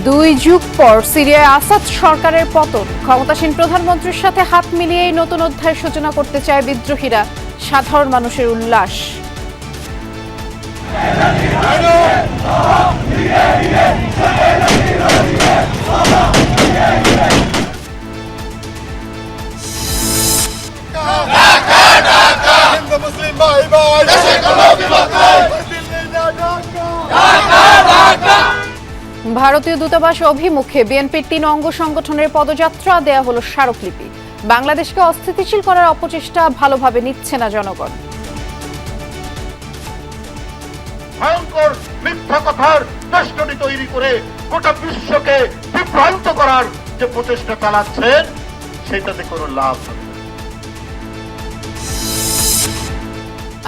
দুই যুগ পর সিরিয়ায় আসাদ সরকারের পতন, ক্ষমতাসীন প্রধানমন্ত্রীর সাথে হাত মিলিয়েই নতুন অধ্যায়ের সূচনা করতে চায় বিদ্রোহীরা, সাধারণ মানুষের উল্লাস। ভারতীয় দূতাবাস অভিমুখে বিএনপির ৩ অঙ্গ সংগঠনের পদযাত্রা, দেয়া হলো স্মারকলিপি। বাংলাদেশকে অস্থিতিশীল করার অপচেষ্টা ভালোভাবে নিচ্ছে না জনগণ। ভয়ঙ্কর মিথ্যা কথার দেশটি তৈরি করে গোটা বিশ্বকে বিভ্রান্ত করার যে প্রচেষ্টা চালাচ্ছেন, সেটাতে কোনো লাভ হবে না।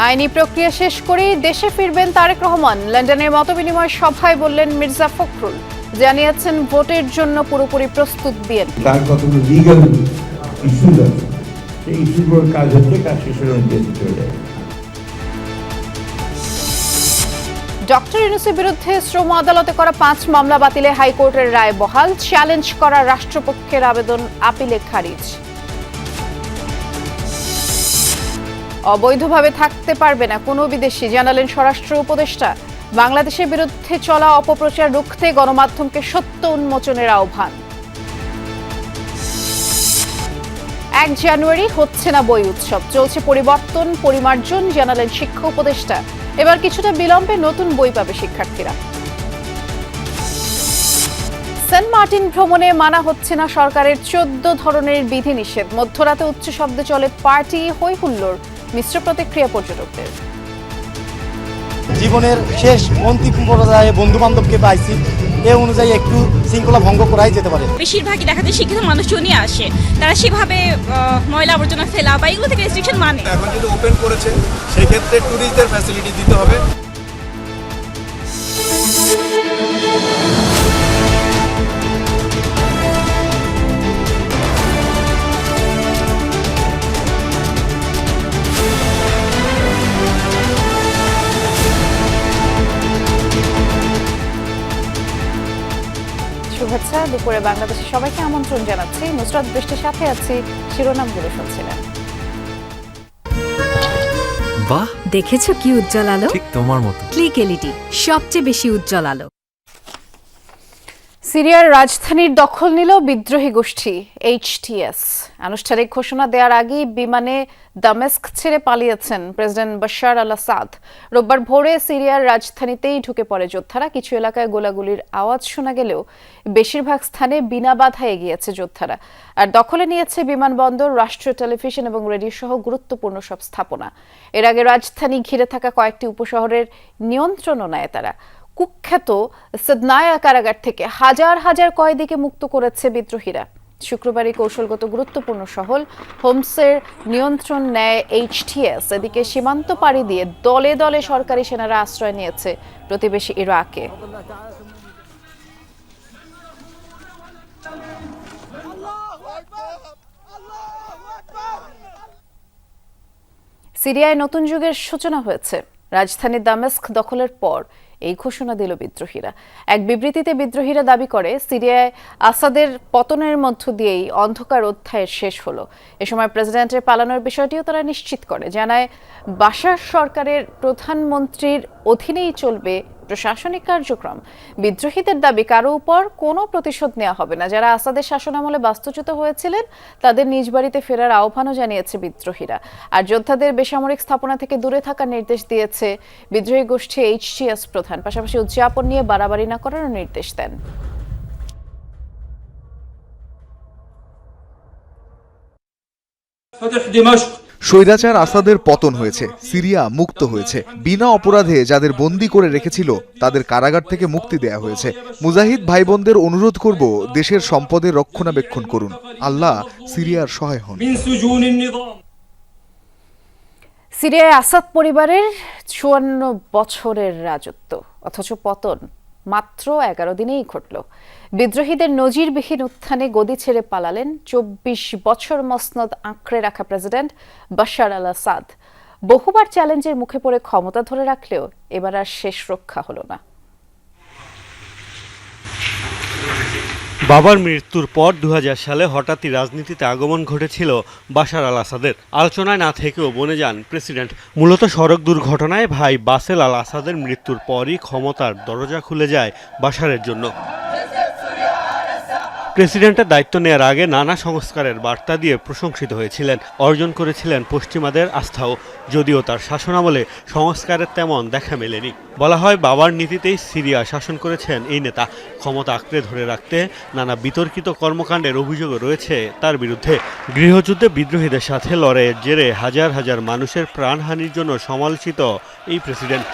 আইনি প্রক্রিয়া শেষ করেই দেশে ফিরবেন তারেক রহমান। লন্ডনের মতবিনিময় সভায় বললেন মির্জা ফখরুল, জানিয়েছেন ভোটের জন্য পুরোপুরি প্রস্তুত বিএনপি। তার কতগুলো লিগ্যাল ইস্যু আছে, সেই ইস্যুগুলোর কাজ হচ্ছে কাজ শেষের অঞ্চলে চলে যায়। ডক্টর ইউনূসের বিরুদ্ধে শ্রম আদালতে করা 5 মামলা বাতিলে হাইকোর্টের রায় বহাল, চ্যালেঞ্জ করা রাষ্ট্রপক্ষের আবেদন আপিলে খারিজ। অবৈধভাবে থাকতে পারবে না কোনো বিদেশি, জানালেন স্বরাষ্ট্র উপদেষ্টা। বাংলাদেশের বিরুদ্ধে চলা অপপ্রচার রুখতে গণমাধ্যমকে সত্য উন্মোচনের আহ্বান। 1 জানুয়ারি হচ্ছে না বই উৎসব, চলছে পরিবর্তন পরিমার্জন, জানালেন শিক্ষা উপদেষ্টা। এবার কিছুটা বিলম্বে নতুন বই পাবে শিক্ষার্থীরা। সেন্ট মার্টিন ভ্রমণে মানা হচ্ছে না সরকারের 14 ধরনের বিধিনিষেধ। মধ্যরাতে উচ্চ শব্দে চলে পার্টি, হই হুল্লোড়, মিশ্র প্রতিক্রিয়া পর্যটকদের। জীবনের শেষ অন্তিম পর্যায়ে বন্ধু বান্ধবকে পাইছি, এ অনুযায়ী একটু শৃঙ্খলা ভঙ্গ করাই যেতে পারে। বেশিরভাগই দেখাতে শিক্ষিত মানুষজন নিয়ে আসে, তারা সেভাবে ময়লা আবর্জনা ফেলা বা এগুলো থেকে রেস্ট্রিকশন মানে। এখন যদি ওপেন করেছে, সেই ক্ষেত্রে ট্যুরিস্টদের ফ্যাসিলিটি দিতে হবে। শুভেচ্ছা, দুপুরে বাংলাদেশের সবাইকে আমন্ত্রণ জানাচ্ছি। নুসরাত বৃষ্টির সাথে আছি, শিরোনামগুলো শুনছিলেন। বাহ, দেখেছো কি উজ্জ্বল আলো? ঠিক তোমার মতো। ক্লিক এলইডি, সবচেয়ে বেশি উজ্জ্বল আলো। সিরিয়ার রাজধানীর দখল নিল বিদ্রোহী গোষ্ঠী এইচটিএস। আনুষ্ঠানিক ঘোষণা দেওয়ার আগেই বিমানে দামেস্ক ছেড়ে পালিয়েছেন প্রেসিডেন্ট বাশার আল আসাদ। রোববার ভোরে সিরিয়ার রাজধানীতেই ঢুকে পড়ে যোদ্ধারা। কিছু এলাকায় গোলাগুলির আওয়াজ শোনা গেলেও বেশিরভাগ স্থানে বিনা বাধা এগিয়েছে যোদ্ধারা। আর দখলে নিয়েছে বিমানবন্দর, রাষ্ট্রীয় টেলিভিশন এবং রেডিও সহ গুরুত্বপূর্ণ সব স্থাপনা। এর আগে রাজধানী ঘিরে থাকা কয়েকটি উপশহরের নিয়ন্ত্রণও নেয় তারা। কুখ্যাত সদনায়া কারাগার থেকে হাজার হাজার কয়েদিকে মুক্ত করেছে বিদ্রোহীরা। শুক্রবারই কৌশলগত গুরুত্বপূর্ণ শহর হোমসের নিয়ন্ত্রণ নেয় এইচটিএস। এদিকে সীমান্ত পাড়ি দিয়ে দলে দলে সরকারি সেনারা আশ্রয় নিয়েছে প্রতিবেশী ইরাকে। সিরিয়ায় নতুন যুগের সূচনা হয়েছে। রাজধানী দামেস্ক দখলের পর এই ঘোষণা দিল বিদ্রোহীরা। এক বিবৃতিতে বিদ্রোহীরা দাবি করে, সিরিয়ায় আসাদের পতনের মধ্য দিয়েই অন্ধকার অধ্যায়ের শেষ হলো। এ সময় প্রেসিডেন্টের পালানোর বিষয়টিও তারা নিশ্চিত করে। জানায়, বাশার সরকারের প্রধানমন্ত্রীর অধীনেই চলবে প্রশাসনিক কার্যক্রম। বিদ্রোহীদের দাবি, কারো উপর কোনো প্রতিশোধ নেওয়া হবে না। যারা আসাদের শাসনামলে বাস্তুচ্যুত হয়েছিলেন তাদের নিজ বাড়িতে ফেরার আহ্বানও জানিয়েছে বিদ্রোহীরা। আর যোদ্ধাদের বেসামরিক স্থাপনা থেকে দূরে থাকার নির্দেশ দিয়েছে বিদ্রোহী গোষ্ঠী এইচটিএস প্রধান। পাশাপাশি উদযাপন নিয়ে বাড়াবাড়ি না করারও নির্দেশ দেন। স্বৈরাচার আসাদের পতন হয়েছে, সিরিয়া মুক্ত হয়েছে। বিনা অপরাধে যাদের বন্দী করে রেখেছিল তাদের কারাগার থেকে মুক্তি দেয়া হয়েছে। মুজাহিদ ভাই বোনদের অনুরোধ করব, দেশের সম্পদের রক্ষণাবেক্ষণ করুন। আল্লাহ সিরিয়ার সহায় হন। সিরিয়ায় আসাদ পরিবারের 54 বছরের রাজত্ব, অথচ পতন মাত্র 11 দিনেই ঘটল। বিদ্রোহীদের নজিরবিহীন উত্থানে গদি ছেড়ে পালালেন 24 বছর মসনদ আঁকড়ে রাখা প্রেসিডেন্ট বাশার আল আসাদ। বহুবার চ্যালেঞ্জের মুখে পড়ে ক্ষমতা ধরে রাখলেও এবার আর শেষ রক্ষা হলো না। বাবার মৃত্যুর পর 2000 সালে হঠাৎই রাজনীতিতে আগমন ঘটেছিল বাশার আল আসাদের। আলোচনায় না থেকেও বনে যান প্রেসিডেন্ট। মূলত সড়ক দুর্ঘটনায় ভাই বাসেল আল আসাদের মৃত্যুর পরই ক্ষমতার দরজা খুলে যায় বাশারের জন্য। প্রেসিডেন্টের দায়িত্ব নেয়ার আগে নানা সংস্কারের বার্তা দিয়ে প্রশংসিত হয়েছিলেন, অর্জন করেছিলেন পশ্চিমাদের আস্থাও, যদিও তার শাসনামলে সংস্কারের তেমন দেখা মেলেনি। বলা হয় বাবার নীতিতেই সিরিয়া শাসন করেছেন এই নেতা। ক্ষমতা আঁকড়ে ধরে রাখতে নানা বিতর্কিত কর্মকাণ্ডের অভিযোগও রয়েছে তার বিরুদ্ধে। গৃহযুদ্ধে বিদ্রোহীদের সাথে লড়াইয়ের জেরে হাজার হাজার মানুষের প্রাণহানির জন্য সমালোচিত এই প্রেসিডেন্ট।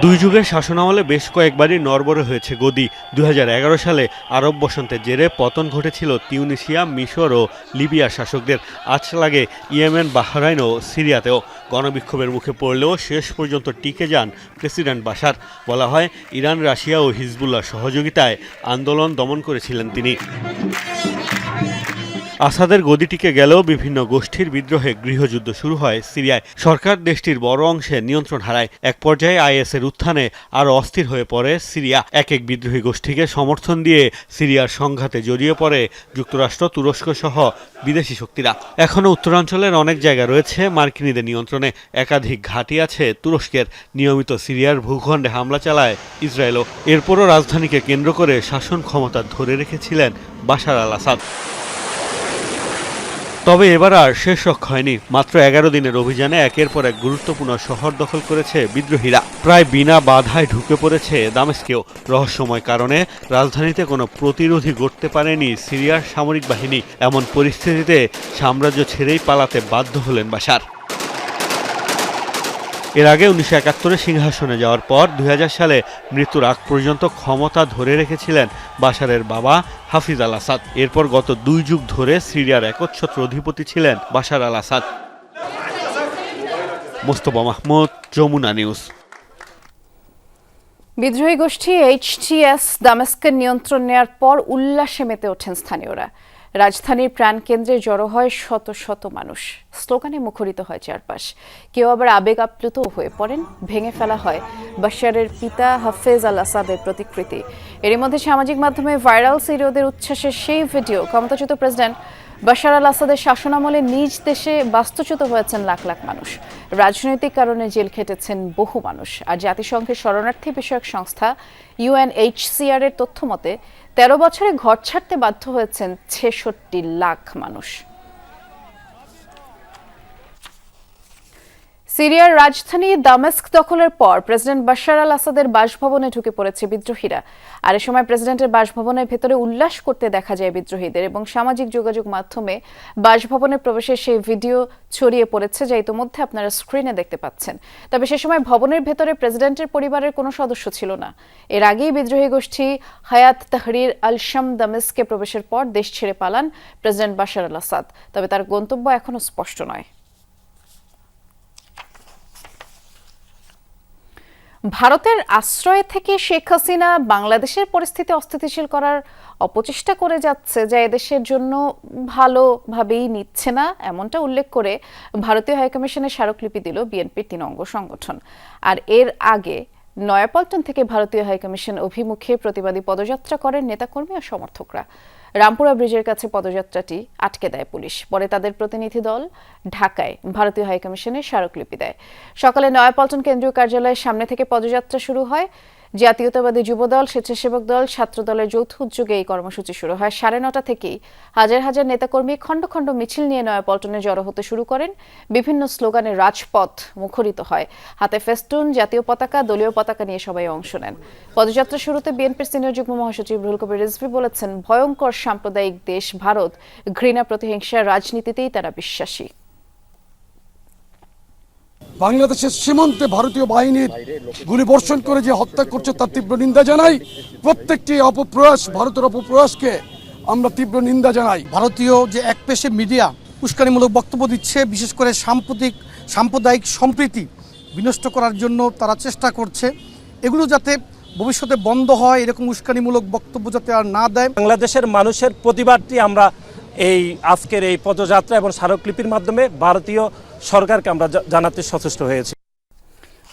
দুই যুগের শাসনামলে বেশ কয়েকবারই নড়বড়ে হয়েছে গদি। 2011 সালে আরব বসন্তের জেরে পতন ঘটেছিল তিউনিসিয়া, মিশর ও লিবিয়ার শাসকদের। আঁচ লাগে ইয়েমেন, বাহরাইন ও সিরিয়াতেও। গণবিক্ষোভের মুখে পড়লেও শেষ পর্যন্ত টিকে যান প্রেসিডেন্ট বাশার। বলা হয় ইরান, রাশিয়া ও হিজবুল্লাহ সহযোগিতায় আন্দোলন দমন করেছিলেন তিনি। আসাদের গদি টিকে গেলেও বিভিন্ন গোষ্ঠীর বিদ্রোহে গৃহযুদ্ধ শুরু হয় সিরিয়ায়। সরকার দেশটির বড় অংশে নিয়ন্ত্রণ হারায়। এক পর্যায়ে আইএসের উত্থানে আরও অস্থির হয়ে পড়ে সিরিয়া। এক এক বিদ্রোহী গোষ্ঠীকে সমর্থন দিয়ে সিরিয়ার সংঘাতে জড়িয়ে পড়ে যুক্তরাষ্ট্র, তুরস্ক সহ বিদেশি শক্তিরা। এখনও উত্তরাঞ্চলের অনেক জায়গা রয়েছে মার্কিনীদের নিয়ন্ত্রণে। একাধিক ঘাঁটি আছে তুরস্কের। নিয়মিত সিরিয়ার ভূখণ্ডে হামলা চালায় ইসরায়েলও। এরপরও রাজধানীকে কেন্দ্র করে শাসন ক্ষমতা ধরে রেখেছিলেন বাশার আল আসাদ। তবে এবার আর শেষ রক্ষা হয়নি। মাত্র 11 দিনের অভিযানে একের পর এক গুরুত্বপূর্ণ শহর দখল করেছে বিদ্রোহীরা। প্রায় বিনা বাধায় ঢুকে পড়েছে দামেস্কেও। রহস্যময় কারণে রাজধানীতে কোনো প্রতিরোধী গড়তে পারেনি সিরিয়ার সামরিক বাহিনী। এমন পরিস্থিতিতে সাম্রাজ্য ছেড়েই পালাতে বাধ্য হলেন বাশার। এর আগে 1971 সিংহাসনে যাওয়ার পর 2000 সালে মৃত্যুর আগ পর্যন্ত ক্ষমতা ধরে রেখেছিলেন বাশারের বাবা হাফিজ আল আসাদ। এরপর গত 2 যুগ ধরে সিরিয়ার একচ্ছত্র অধিপতি ছিলেন বাশার আল আসাদ। মোস্তফা মাহমুদ, যমুনা নিউজ। বিদ্রোহী গোষ্ঠী এইচটিএস দামেস্কের নিয়ন্ত্রণ নেয়ার পর উল্লাসে মেতে ওঠেন স্থানীয়রা। রাজধানীর প্রাণকেন্দ্রে জড়ো হয় শত শত মানুষ। স্লোগানে মুখরিত হয় চারপাশ। কেউ আবার আবেগ আপ্লুত হয়ে পড়েন। ভেঙে ফেলা হয় বাশারের পিতা হাফেজ আল আসাদের প্রতিকৃতি। এরই মধ্যে সামাজিক মাধ্যমে ভাইরাল সিরীয়দের উচ্ছ্বাসের সেই ভিডিও। ক্ষমতাচ্যুত প্রেসিডেন্ট বাশার আল আসাদের শাসনামলে নিজ দেশে বাস্তুচ্যুত হয়েছেন লাখ লাখ মানুষ। রাজনৈতিক কারণে জেল খেটেছেন বহু মানুষ। আর জাতিসংঘের শরণার্থী বিষয়ক সংস্থা UNHCR এর তথ্য মতে 13 বছরে ঘর ছাড়তে বাধ্য হয়েছেন 66 লাখ মানুষ। সিরিয়ার রাজধানী দামেস্ক দখলের পর প্রেসিডেন্ট বাশার আল আসাদের বাসভবনে ঢুকে পড়েছে বিদ্রোহীরা। আর এ সময় প্রেসিডেন্টের বাসভবনের ভেতরে উল্লাস করতে দেখা যায় বিদ্রোহীদের এবং সামাজিক যোগাযোগ মাধ্যমে বাসভবনে প্রবেশের সেই ভিডিও ছড়িয়ে পড়েছে, যা ইতিমধ্যে আপনারা স্ক্রিনে দেখতে পাচ্ছেন। তবে সে সময় ভবনের ভেতরে প্রেসিডেন্টের পরিবারের কোনো সদস্য ছিল না। এর আগেই বিদ্রোহী গোষ্ঠী হায়াত তাহরির আল শাম দামেস্কে প্রবেশের পর দেশ ছেড়ে পালান প্রেসিডেন্ট বাশার আল আসাদ। তবে তার গন্তব্য এখনো স্পষ্ট নয়। ভারতের আশ্রয় থেকে শেখ হাসিনা বাংলাদেশের পরিস্থিতি অস্থিতিশীল করার অপচেষ্টা করে যাচ্ছে, যা এদেশের জন্য ভালোভাবেই নিচ্ছে না, এমনটা উল্লেখ করে ভারতীয় হাইকমিশনে স্মারকলিপি দিল বিএনপির 3 অঙ্গ সংগঠন। আর এর আগে নয়াপল্টন থেকে ভারতীয় হাইকমিশন অভিমুখে প্রতিবাদী পদযাত্রা করেন নেতাকর্মী ও সমর্থকরা। রামপুরা ব্রিজের কাছে পদযাত্রাটি আটকে দেয় পুলিশ। পরে তাদের প্রতিনিধি দল ঢাকায় ভারতীয় হাইকমিশনে স্মারকলিপি দেয়। সকালে নয়াপল্টন কেন্দ্রীয় কার্যালয়ের সামনে থেকে পদযাত্রা শুরু হয়। জাতীয়তাবাদী যুবদল, স্বেচ্ছাসেবক দল, ছাত্র দলের যৌথ উদ্যোগে এই কর্মসূচি শুরু হয়। 9:30 থেকেই হাজার হাজার নেতাকর্মী খণ্ড খণ্ড মিছিল নিয়ে নয়াপল্টনে জড়ো হতে শুরু করেন। বিভিন্ন স্লোগানে রাজপথ মুখরিত হয়। হাতে ফেস্টুন, জাতীয় পতাকা, দলীয় পতাকা নিয়ে সবাই অংশ নেন। পদযাত্রা শুরুতে বিএনপির সিনিয়র যুগ্ম মহাসচিব রুহুল কবির রিজভী বলেছেন, ভয়ঙ্কর সাম্প্রদায়িক দেশ ভারত, ঘৃণা, প্রতিহিংসার রাজনীতিতেই তারা বিশ্বাসী। বাংলাদেশের সীমান্তে ভারতীয় বাহিনীর গুলিবর্ষণ করে যে হত্যা করছে তার তীব্র নিন্দা জানাই। প্রত্যেকটি অপপ্রয়াস, ভারতের অপপ্রয়াসকে আমরা তীব্র নিন্দা জানাই। ভারতীয় যে একপেশে মিডিয়া উস্কানিমূলক বক্তব্য দিচ্ছে, বিশেষ করে সাম্প্রদায়িক সম্প্রীতি বিনষ্ট করার জন্য তারা চেষ্টা করছে। এগুলো যাতে ভবিষ্যতে বন্ধ হয়, এরকম উস্কানিমূলক বক্তব্য যাতে আর না দেয়। বাংলাদেশের মানুষের প্রতিবাদটি আমরা এই আজকের এই পদযাত্রা এবং স্মারকলিপির মাধ্যমে ভারতীয় সরকারকে আমরা জানাতে সচেষ্ট হয়েছি।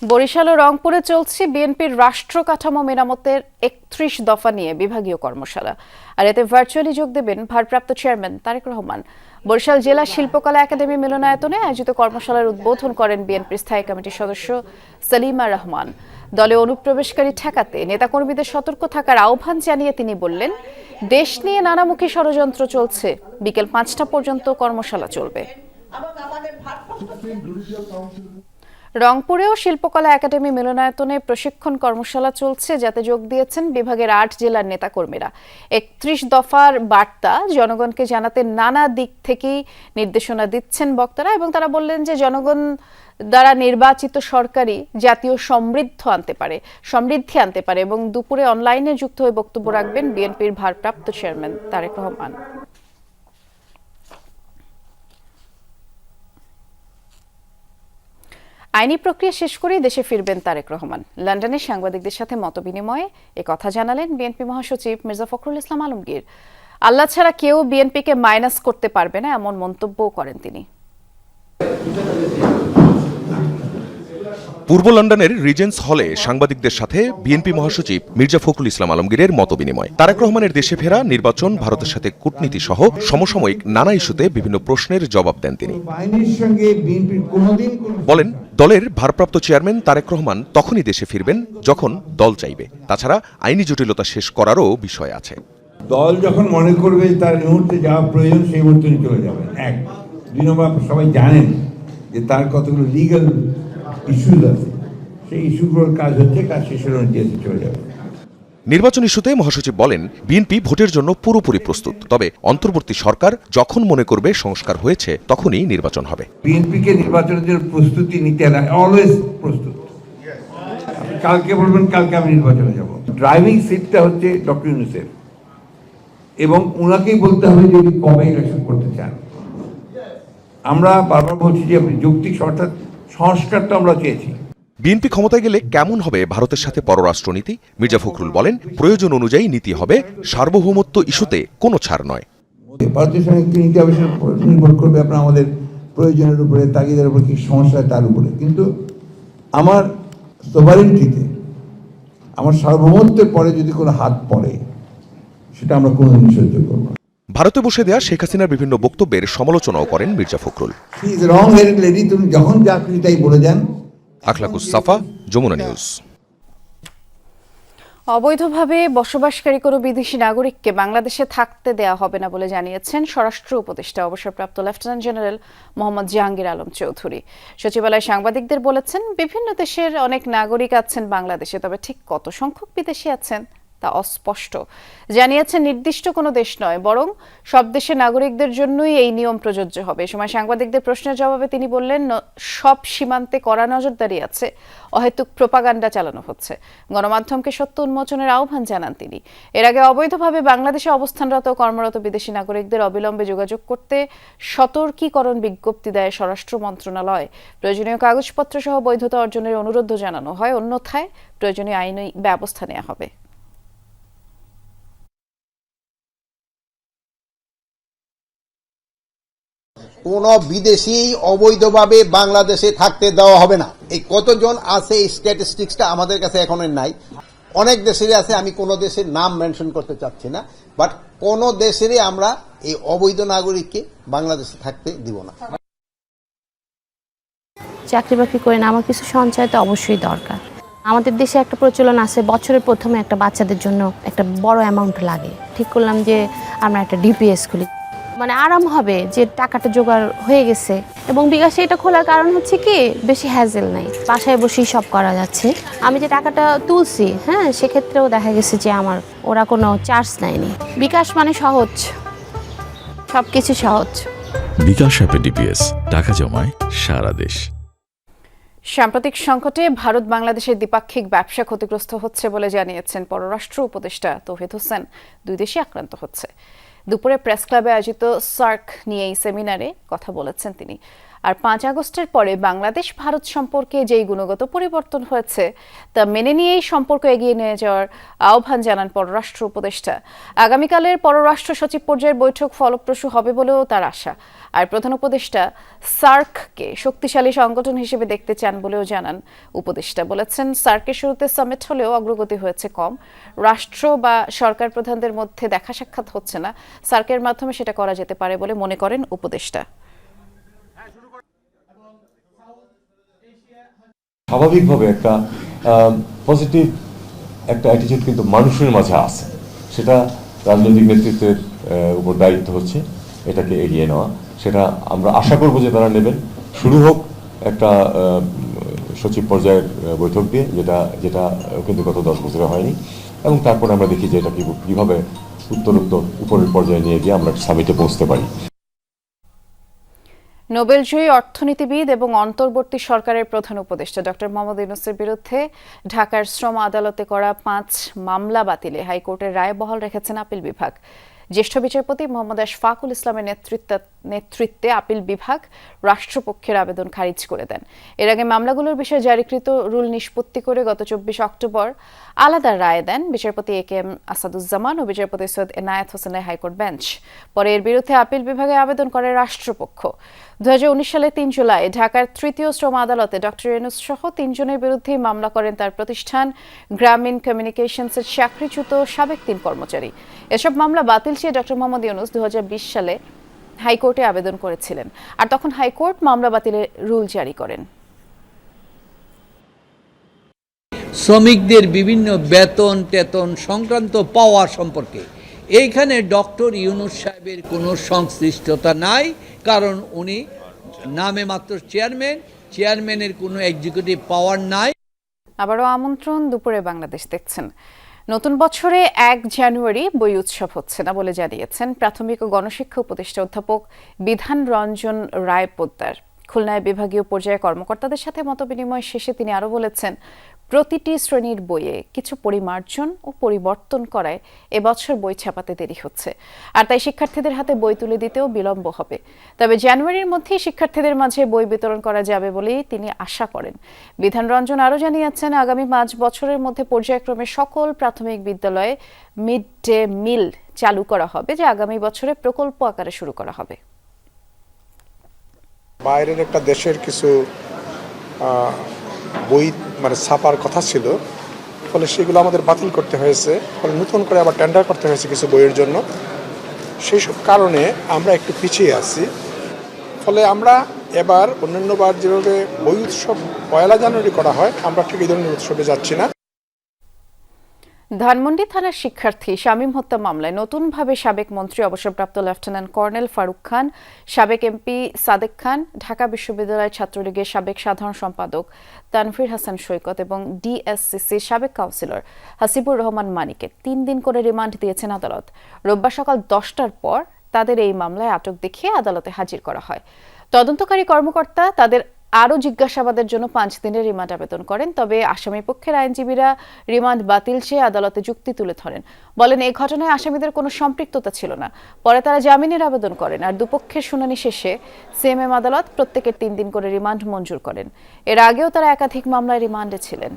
বরিশাল ও রংপুরে চলছে বিএনপির রাষ্ট্র কাঠামো মেরামতের ৩১ দফা নিয়ে বিভাগীয় কর্মশালা। আর এতে ভার্চুয়ালি যোগ দেবেন ভারপ্রাপ্ত চেয়ারম্যান তারেক রহমান। বরিশাল জেলা শিল্পকলা একাডেমি মিলনায়তনে আয়োজিত কর্মশালার উদ্বোধন করেন বিএনপির স্থায়ী কমিটির সদস্য সালিমা রহমান। দলে অনুপ্রবেশকারী ঠেকাতে নেতাকর্মীদের সতর্ক থাকার আহ্বান জানিয়ে তিনি বললেন, দেশ নিয়ে নানামুখী ষড়যন্ত্র চলছে। বিকেল ৫টা পর্যন্ত কর্মশালা চলবে। রংপুরেও শিল্পকলা একাডেমি মিলনায়তনে প্রশিক্ষণ কর্মশালা চলছে, যাতে যোগ দিয়েছেন বিভাগের ৮ জেলার নেতাকর্মীরা। ৩১ দফার বার্তা জনগণকে জানাতে নানা দিক থেকেই নির্দেশনা দিচ্ছেন বক্তারা, এবং তারা বললেন যে জনগণ দ্বারা নির্বাচিত সরকারই জাতীয় সমৃদ্ধি আনতে পারে। এবং দুপুরে অনলাইনে যুক্ত হয়ে বক্তব্য রাখবেন বিএনপির ভারপ্রাপ্ত চেয়ারম্যান তারেক রহমান। আইনি প্রক্রিয়া শেষ করেই দেশে ফিরবেন তারেক রহমান। লন্ডনে সাংবাদিকদের সাথে মতবিনিময়ে একথা জানালেন বিএনপি মহাসচিব মির্জা ফখরুল ইসলাম আলমগীর। আল্লাহ ছাড়া কেউ বিএনপিকে মাইনাস করতে পারবে না, এমন মন্তব্যও করেন তিনি। পূর্ব লন্ডনের রিজেন্স হলে সাংবাদিকদের সাথে বিএনপি মহাসচিব মির্জা ফখরুল ইসলাম আলমগীরের মতবিনিময়। তারেক রহমানের দেশে ফেরা, নির্বাচন, ভারতের সাথে কূটনীতি সহ সমসাময়িক নানা ইস্যুতে বিভিন্ন প্রশ্নের জবাব দেন তিনি। বলেন, দলের ভারপ্রাপ্ত চেয়ারম্যান তারেক রহমান তখনই দেশে ফিরবেন যখন দল চাইবে। তাছাড়া আইনি জটিলতা শেষ করারও বিষয় আছে। দল যখন মনে করবে তার এই মুহূর্তে যাওয়া প্রয়োজন, সেই মুহূর্তে চলে যাবেন। ১, ২ নম্বর, সবাই জানেন যে তার কতগুলো লিগ্যাল ইস্যুজ আছে, সেই ইস্যুগুলোর কাজ হচ্ছে কাজ শেষ হলে চলে যাবে। নির্বাচন ইস্যুতে মহাসচিব বলেন, বিএনপি ভোটের জন্য পুরোপুরি প্রস্তুত, তবে অন্তর্বর্তী সরকার যখন মনে করবে সংস্কার হয়েছে তখনই নির্বাচন হবে। বিএনপিকে নির্বাচনের জন্য প্রস্তুতি নিতে অলওয়েজ প্রস্তুত। কালকে বলবেন কালকে আমি নির্বাচনে যাব। ড্রাইভিং সিটটা হচ্ছে ডক্টর ইউনূসের, এবং ওনাকেই বলতে হবে যে উনি কবে ইলেকশন করতে চান। আমরা বারবার বলছি যে যৌক্তিক সংস্কারটা আমরা চেয়েছি। বিএনপি ক্ষমতায় গেলে কেমন হবে ভারতের সাথে পররাষ্ট্রনীতি? মির্জা ফখরুল বলেন, প্রয়োজন অনুযায়ী নীতি হবে, সার্বভৌমত্ব ইস্যুতে কোনো ছাড় নয়। ভারতের সঙ্গে নীতি আবিষ্কার নির্ভর করবে আপনার আমাদের প্রয়োজনের উপরে, তাগিদের উপরে, কি সমস্যা তার উপরে। কিন্তু আমার সোভারেন্টিতে, আমার সার্বভৌমত্বের পরে যদি কোনো হাত পড়ে, সেটা আমরা কোনোদিন সহ্য করব না। ভারতে বসে দেয়া শেখ হাসিনার বিভিন্ন বক্তব্যের সমালোচনাও করেন মির্জা ফখরুল। তুমি যখন যা খুশি তাই বলে যান। আখলাকুস সাফা, যমুনা নিউজ। অবৈধভাবে বসবাসকারী কোনো বিদেশি নাগরিককে বাংলাদেশে থাকতে দেয়া হবে না বলে জানিয়েছেন স্বরাষ্ট্র উপদেষ্টা অবসরপ্রাপ্ত লেফটেন্যান্ট জেনারেল মোহাম্মদ জাহাঙ্গীর আলম চৌধুরী। সচিবালয়ে সাংবাদিকদের বলেছেন, বিভিন্ন দেশের অনেক নাগরিক আছেন বাংলাদেশে, তবে ঠিক কত সংখ্যক বিদেশি আছেন তা অস্পষ্ট। জানিয়েছেন, নির্দিষ্ট কোনো দেশ নয়, বরং সব দেশের নাগরিকদের জন্যই এই নিয়ম প্রযোজ্য হবে। এ সময় সাংবাদিকদের প্রশ্নের জবাবে তিনি বললেন, সব সীমান্তে কড়া নজরদারি আছে, অহেতুক প্রোপাগান্ডা চালানো হচ্ছে। গণমাধ্যমকে সত্য উন্মোচনের আহ্বান জানান তিনি। এর আগে অবৈধভাবে বাংলাদেশে অবস্থানরত কর্মরত বিদেশি নাগরিকদের অবিলম্বে যোগাযোগ করতে সতর্কীকরণ বিজ্ঞপ্তি দেয় স্বরাষ্ট্র মন্ত্রণালয়। প্রয়োজনীয় কাগজপত্র সহ বৈধতা অর্জনের অনুরোধ জানানো হয়, অন্যথায় প্রয়োজনীয় আইনি ব্যবস্থা নেওয়া হবে। কোন বিদেশি অবৈধভাবে বাংলাদেশে থাকতে দেওয়া হবে না। এই কতজন আছে এই স্ট্যাটিস্টিক্সটা আমাদের কাছে এখনো নাই। অনেক দেশেরই আছে, আমি কোন দেশের নাম মেনশন করতে চাচ্ছি না, বাট কোন দেশেরই আমরা এই অবৈধ নাগরিককে বাংলাদেশে থাকতে দিব না। চাকরি বাকরি করে না, আমার কিছু সঞ্চয় তো অবশ্যই দরকার। আমাদের দেশে একটা প্রচলন আছে, বছরের প্রথমে একটা বাচ্চাদের জন্য একটা বড় অ্যামাউন্ট লাগে। ঠিক করলাম যে আমরা একটা ডিপিএস খুলি, মানে আরাম হবে যে টাকাটা জোগাড় হয়ে গেছে। এবং বিকাশে এটা খোলার কারণ হচ্ছে কি, বেশি হ্যাজেল নাই, বাসায় বসেই সব করা যাচ্ছে। আমি যে টাকাটা তুলছি, সেক্ষেত্রেও দেখা গেছে যে আমার ওরা কোনো চার্জ নেয়নি। বিকাশ মানে সহজ, সবকিছু সহজ। বিকাশ অ্যাপে ডিপিএস, টাকা জমায় সারা দেশ। সাম্প্রতিক সংকটে ভারত বাংলাদেশের দ্বিপাক্ষিক ব্যবসা ক্ষতিগ্রস্ত হচ্ছে বলে জানিয়েছেন পররাষ্ট্র উপদেষ্টা তৌহিদ হোসেন। দুই দেশই আক্রান্ত হচ্ছে। দুপুরে প্রেস ক্লাবে আয়োজিত সার্ক নিয়ে এই সেমিনারে কথা বলেছেন তিনি। আর 5 আগস্টের পরে বাংলাদেশ ভারত সম্পর্কে যেই গুণগত পরিবর্তন হয়েছে তা মেনে নিয়েই সম্পর্ক এগিয়ে নিয়ে যাওয়ার আহ্বান জানান পররাষ্ট্র উপদেষ্টা। আগামীকালের পররাষ্ট্র সচিব পর্যায়ের বৈঠক ফলপ্রসূ হবে বলেও তার আশা। আর প্রধান উপদেষ্টা সার্ককে শক্তিশালী সংগঠন হিসেবে দেখতে চান বলেও জানান উপদেষ্টা। বলেছেন, সার্কের শুরুতে সামিট হলেও অগ্রগতি হয়েছে কম, রাষ্ট্র বা সরকার প্রধানদের মধ্যে দেখা সাক্ষাৎ হচ্ছে না, সার্কের মাধ্যমে সেটা করা যেতে পারে বলে মনে করেন উপদেষ্টা। স্বাভাবিকভাবে একটা পজিটিভ একটা অ্যাটিটিউড কিন্তু মানুষের মাঝে আছে, সেটা রাজনৈতিক নেতৃত্বের উপর দায়িত্ব হচ্ছে এটাকে এগিয়ে নেওয়া। সেটা আমরা আশা করব যে তারা নেবেন। শুরু হোক একটা সচিব পর্যায়ের বৈঠক দিয়ে, যেটা কিন্তু গত 10 বছরে হয়নি, এবং তারপরে আমরা দেখি যে এটা কীভাবে উত্তরোত্তর উপরের পর্যায়ে নিয়ে গিয়ে আমরা সামিটে পৌঁছতে পারি। নোবেলজয়ী অর্থনীতিবিদ এবং অন্তর্বর্তী সরকারের প্রধান উপদেষ্টা ডক্টর মোহাম্মদ ইউনূসের বিরুদ্ধে ঢাকার শ্রম আদালতে করা 5 মামলা বাতিলে হাইকোর্টের রায় বহাল রেখেছেন আপিল বিভাগ। জ্যেষ্ঠ বিচারপতি মোহাম্মদ আশফাকুল ইসলামের নেতৃত্বে আপিল বিভাগ রাষ্ট্রপক্ষের আবেদন খারিজ করে দেন। এর আগে মামলাগুলোর বিষয়ে জারিকৃত রুল নিষ্পত্তি করে গত 24 অক্টোবর আলাদা রায় দেন বিচারপতি এ.কে.এম. আসাদুজ্জামান ও বিচারপতি সৈয়দ এনায়েত হোসেনের হাইকোর্ট বেঞ্চ। পরে এর বিরুদ্ধে আপিল বিভাগে আবেদন করে রাষ্ট্রপক্ষ। 2019 সালে 3 জুলাই ঢাকার তৃতীয় শ্রম আদালতে ডক্টর ইউনূস সহ 3 জনের বিরুদ্ধে মামলা করেন তার প্রতিষ্ঠান গ্রামীণ কমিউনিকেশনসের চাকরিচ্যুত সাবেক 3 কর্মচারী। এসব মামলা বাতিল চেয়ে ডক্টর মোহাম্মদ ইউনূস 2020 সালে হাইকোর্টে আবেদন করেছিলেন, আর তখন হাইকোর্ট মামলা বাতিলের রুল জারি করেন। শ্রমিকদের বিভিন্ন বেতন টেতন সংক্রান্ত পাওয়া সম্পর্কে এইখানে ডক্টর ইউনূস সাহেবের কোনো সংশ্লিষ্টতা নাই, কারণ উনি নামে মাত্র চেয়ারম্যানের কোনো এক্সিকিউটিভ পাওয়ার নাই। আবারও আমন্ত্রণ, দুপুরে বাংলাদেশ দেখছেন। নতুন বছরে 1 জানুয়ারি বই উৎসব হচ্ছে না বলে জানিয়েছেন প্রাথমিক ও গণশিক্ষা উপদেষ্টা অধ্যাপক বিধান রঞ্জন রায় পোদ্দার। খুলনায় বিভাগীয় পর্যায়ে কর্মকর্তাদের সাথে মতবিনিময় শেষে তিনি আরও বলেছেন, প্রতিটি শ্রেণীর বইয়ে কিছু পরিমার্জন ও পরিবর্তন করায় এবছর বই ছাপাতে দেরি হচ্ছে, আর তাই শিক্ষার্থীদের হাতে বই তুলে দিতেও বিলম্ব হবে। তবে জানুয়ারির মধ্যেই শিক্ষার্থীদের মাঝে বই বিতরণ করা যাবে বলেই তিনি আশা করেন। বিধান রঞ্জন আরও জানিয়েছেন, আগামী 5 বছরের মধ্যে পর্যায়ক্রমে সকল প্রাথমিক বিদ্যালয়ে মিড ডে মিল চালু করা হবে, যা আগামী বছরে প্রকল্প আকারে শুরু করা হবে। বাইরের একটা দেশের কিছু বই ছাপার কথা ছিল, ফলে সেগুলো আমাদের বাতিল করতে হয়েছে, ফলে নতুন করে আবার টেন্ডার করতে হয়েছে কিছু বইয়ের জন্য। সেই সব কারণে আমরা একটু পিছিয়ে আছি। ফলে আমরা এবার অন্যান্যবার যেভাবে বই উৎসব 1 জানুয়ারি করা হয়, আমরা ঠিক এই ধরনের উৎসবে যাচ্ছি না। ধানমন্ডি থানার শিক্ষার্থী শামীম হত্যা মামলায় নতুনভাবে সাবেক মন্ত্রী অবসরপ্রাপ্ত লেফটেন্যান্ট কর্নেল ফারুক খান, সাবেক এমপি সাদেক খান, ঢাকা বিশ্ববিদ্যালয় ছাত্রলীগের সাবেক সাধারণ সম্পাদক তানভীর হাসান সৈকত এবং ডিএসসিসির সাবেক কাউন্সিলর হাসিবুর রহমান মানিকে 3 দিন করে রিমান্ড দিয়েছেন আদালত। রোববার সকাল 10টার পর তাদের এই মামলায় আটক দেখিয়ে আদালতে হাজির করা হয়। তদন্তকারী কর্মকর্তা তাদের আরও জিজ্ঞাসাবাদের জন্য 5 দিনের রিমান্ড আবেদন করেন। তবে আসামি পক্ষের আইনজীবীরা রিমান্ড বাতিল চেয়ে আদালতে যুক্তি তুলে ধরেন। বলেন, এই ঘটনায় আসামিদের কোনো সম্পৃক্ততা ছিল না। পরে তারা জামিনের আবেদন করেন, আর দুপক্ষের শুনানি শেষে সিএমএম আদালত প্রত্যেকের 3 দিন করে রিমান্ড মঞ্জুর করেন। এর আগেও তারা একাধিক মামলায় রিমান্ডে ছিলেন।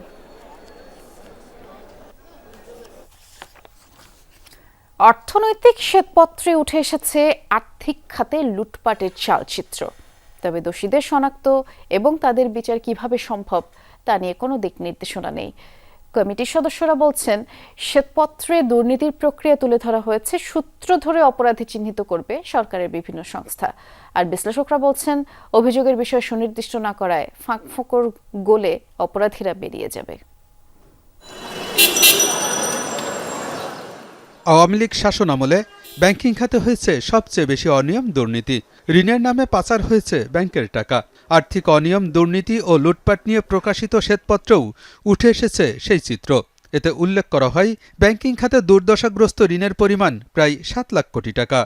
অর্থনৈতিক শ্বেতপত্রে উঠে এসেছে আর্থিক খাতে লুটপাটের চালচিত্র। তবে দোষীদের শনাক্ত এবং তাদের বিচার কিভাবে সম্ভব তা নিয়ে কোনো দিক নির্দেশনা নেই। কমিটির সদস্যরা বলছেন, শ্বেতপত্রে দুর্নীতির প্রক্রিয়া তুলে ধরা হয়েছে, সূত্র ধরে অপরাধী চিহ্নিত করবে সরকারের বিভিন্ন সংস্থা। আর বিশ্লেষকরা বলছেন, অভিযোগের বিষয় সুনির্দিষ্ট না করায় ফাঁকফোকর গোলে অপরাধীরা বেরিয়ে যাবে। আওয়ামী লীগ শাসন আমলে ব্যাংকিং খাতে হয়েছে সবচেয়ে বেশি অনিয়ম দুর্নীতি। ঋণের নামে পাচার হয়েছে ব্যাংকের টাকা। আর্থিক অনিয়ম দুর্নীতি ও লুটপাট নিয়ে প্রকাশিত শ্বেতপত্রেও উঠে এসেছে সেই চিত্র। এতে উল্লেখ করা হয়, ব্যাংকিং খাতে দুর্দশাগ্রস্ত ঋণের পরিমাণ প্রায় 7 লাখ কোটি টাকা।